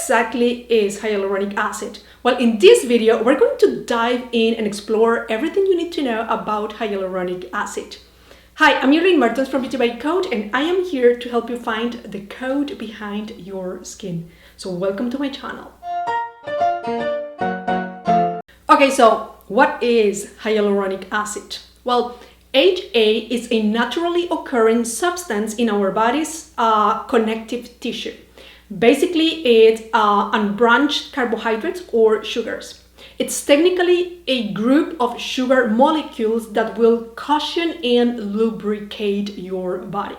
exactly is hyaluronic acid? Well, in this video, we're going to dive in and explore everything you need to know about hyaluronic acid. Hi, I'm Irene Mertens from Beauty by Code, and I am here to help you find the code behind your skin. So welcome to my channel. Okay, so what is hyaluronic acid? Well, HA is a naturally occurring substance in our body's connective tissue. Basically, it's unbranched carbohydrates or sugars. It's technically a group of sugar molecules that will cushion and lubricate your body.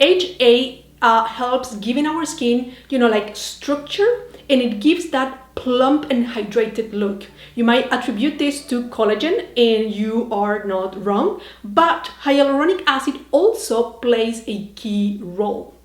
HA helps giving our skin, like structure, and it gives that plump and hydrated look. You might attribute this to collagen, and you are not wrong, but hyaluronic acid also plays a key role.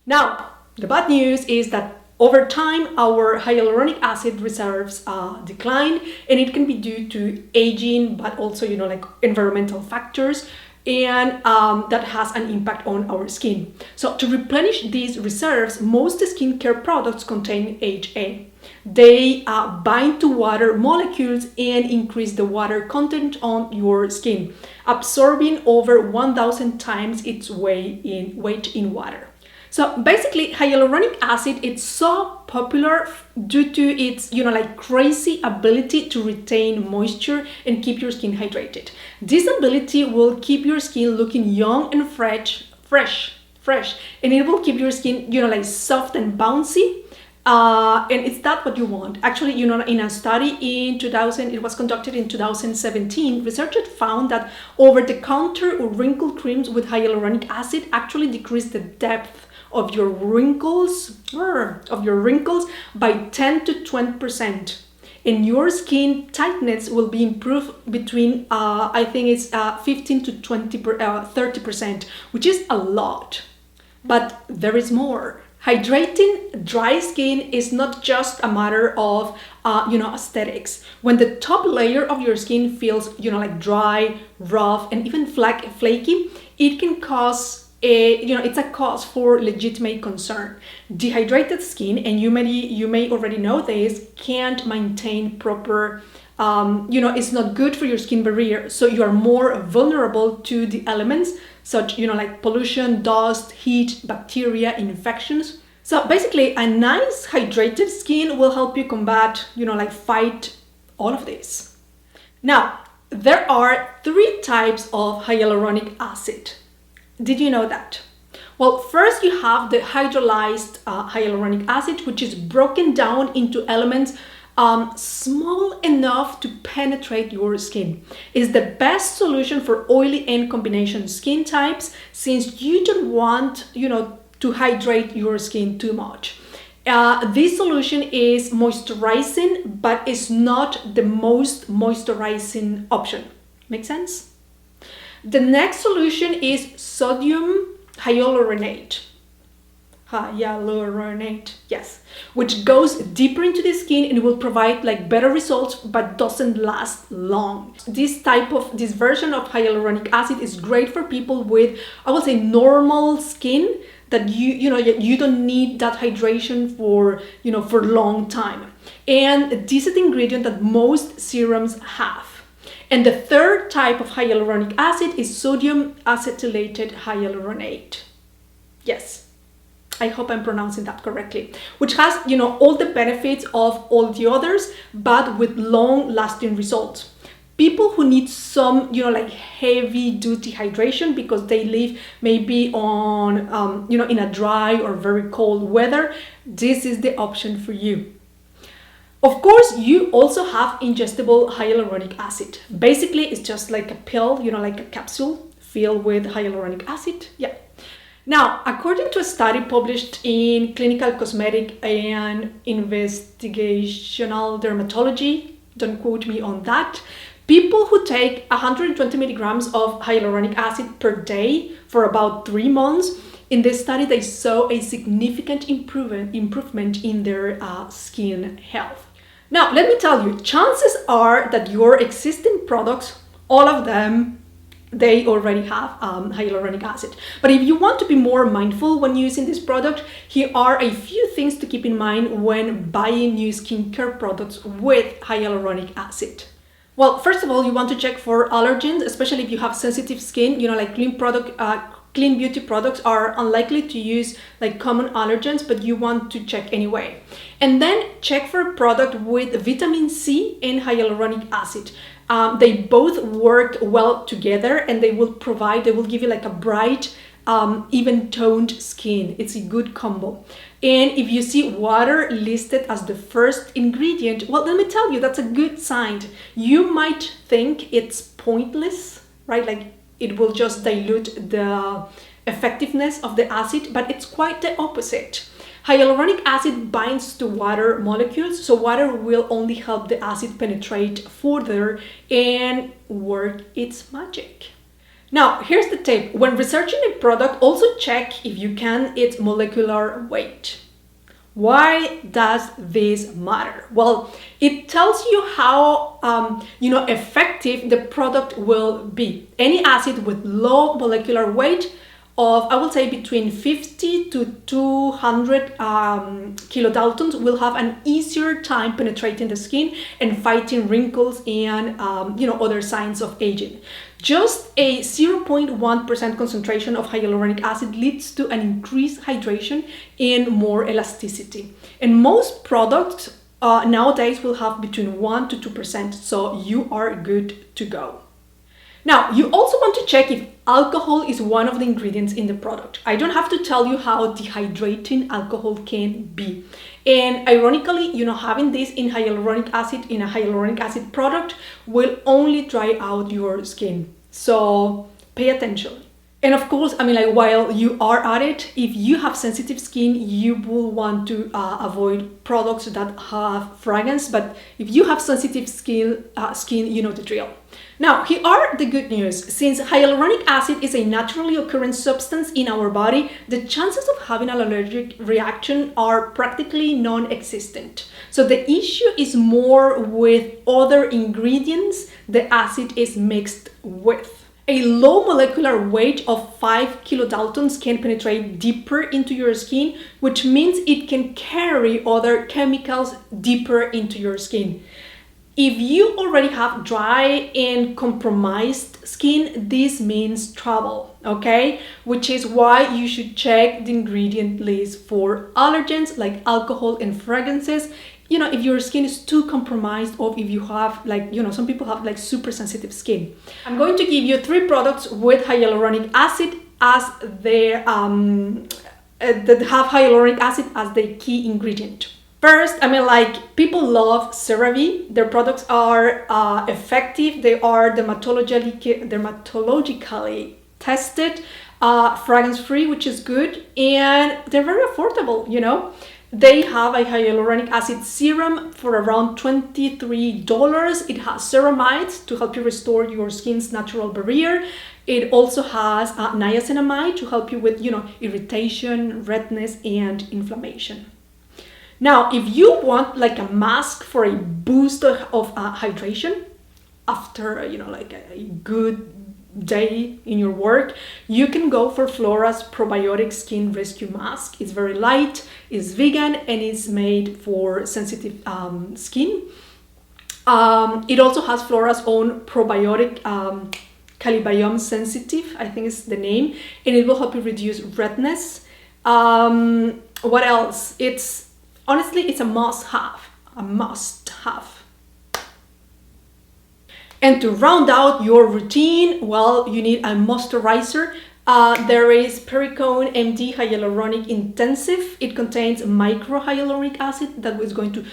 Now, the bad news is that over time, our hyaluronic acid reserves decline, and it can be due to aging, but also, like environmental factors, and that has an impact on our skin. So to replenish these reserves, most skincare products contain HA. They bind to water molecules and increase the water content on your skin, absorbing over 1,000 times its weight in water. So basically, hyaluronic acid is so popular due to its, crazy ability to retain moisture and keep your skin hydrated. This ability will keep your skin looking young and fresh, and it will keep your skin, soft and bouncy. And it's that what you want. Actually, in a study it was conducted in 2017, researchers found that over-the-counter or wrinkle creams with hyaluronic acid actually decrease the depth of your wrinkles by 10 to 20%. And your skin tightness will be improved between, 15 to 30%, which is a lot. But there is more. Hydrating dry skin is not just a matter of, aesthetics. When the top layer of your skin feels, dry, rough, and even flaky, it can cause it's a cause for legitimate concern. Dehydrated skin, and you may already know this, can't maintain proper, it's not good for your skin barrier. So you are more vulnerable to the elements such, like pollution, dust, heat, bacteria, infections. So basically, a nice hydrated skin will help you combat, fight all of this. Now, there are 3 types of hyaluronic acid. Did you know that? Well, first you have the hydrolyzed hyaluronic acid, which is broken down into elements small enough to penetrate your skin. It's the best solution for oily and combination skin types, since you don't want, to hydrate your skin too much. This solution is moisturizing, but it's not the most moisturizing option. Make sense? The next solution is sodium hyaluronate. Yes, which goes deeper into the skin and will provide better results, but doesn't last long. This version of hyaluronic acid is great for people with, I would say, normal skin, that you don't need that hydration for a long time. And this is the ingredient that most serums have. And the third type of hyaluronic acid is sodium acetylated hyaluronate. Yes, I hope I'm pronouncing that correctly, which has, all the benefits of all the others, but with long-lasting results. People who need some, heavy-duty hydration because they live maybe on, in a dry or very cold weather, this is the option for you. Of course, you also have ingestible hyaluronic acid. Basically, it's just like a pill, like a capsule filled with hyaluronic acid. Yeah. Now, according to a study published in Clinical Cosmetic and Investigational Dermatology, don't quote me on that, people who take 120 milligrams of hyaluronic acid per day for about 3 months, in this study, they saw a significant improvement in their skin health. Now, let me tell you, chances are that your existing products, all of them, they already have hyaluronic acid. But if you want to be more mindful when using this product, here are a few things to keep in mind when buying new skincare products with hyaluronic acid. Well, first of all, you want to check for allergens, especially if you have sensitive skin. Like clean beauty products are unlikely to use like common allergens, but you want to check anyway. And then check for a product with vitamin C and hyaluronic acid. They both work well together, and they will give you like a bright, even toned skin. It's a good combo. And if you see water listed as the first ingredient, well, let me tell you, that's a good sign. You might think it's pointless, right? Like it will just dilute the effectiveness of the acid, but it's quite the opposite. Hyaluronic acid binds to water molecules, so water will only help the acid penetrate further and work its magic. Now, here's the tip. When researching a product, also check, if you can, its molecular weight. Why does this matter? Well, it tells you how effective the product will be. Any acid with low molecular weight of, I would say, between 50 to 200 kilodaltons will have an easier time penetrating the skin and fighting wrinkles and other signs of aging. Just a 0.1% concentration of hyaluronic acid leads to an increased hydration and more elasticity. And most products nowadays will have between 1 to 2%, so you are good to go. Now, you also want to check if alcohol is one of the ingredients in the product. I don't have to tell you how dehydrating alcohol can be. And ironically, having this in a hyaluronic acid product will only dry out your skin. So pay attention. And of course, while you are at it, if you have sensitive skin, you will want to avoid products that have fragrance. But if you have sensitive skin, you know the drill. Now, here are the good news. Since hyaluronic acid is a naturally occurring substance in our body, the chances of having an allergic reaction are practically non-existent. So the issue is more with other ingredients the acid is mixed with. A low molecular weight of 5 kilodaltons can penetrate deeper into your skin, which means it can carry other chemicals deeper into your skin. If you already have dry and compromised skin, this means trouble, okay? Which is why you should check the ingredient list for allergens like alcohol and fragrances. If your skin is too compromised, or if you have some people have like super sensitive skin. I'm going to give you 3 products with hyaluronic acid as their that have hyaluronic acid as the key ingredient. First, people love CeraVe. Their products are effective. They are dermatologically tested, fragrance-free, which is good, and they're very affordable, They have a hyaluronic acid serum for around $23. It has ceramides to help you restore your skin's natural barrier. It also has niacinamide to help you with, irritation, redness, and inflammation. Now, if you want like a mask for a boost of hydration after, a good day in your work, you can go for Flora's Probiotic Skin Rescue Mask. It's very light, it's vegan, and it's made for sensitive skin. It also has Flora's own probiotic Calibiome Sensitive, I think is the name, and it will help you reduce redness. What else? Honestly, it's a must-have. And to round out your routine, well, you need a moisturizer. There is Perricone MD Hyaluronic Intensive. It contains microhyaluronic acid that is going to,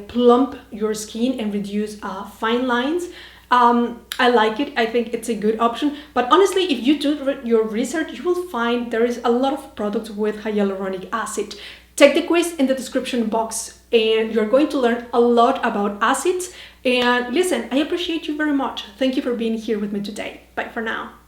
plump your skin and reduce fine lines. I like it. I think it's a good option. But honestly, if you do your research, you will find there is a lot of products with hyaluronic acid. Take the quiz in the description box and you're going to learn a lot about acids. And listen, I appreciate you very much. Thank you for being here with me today. Bye for now.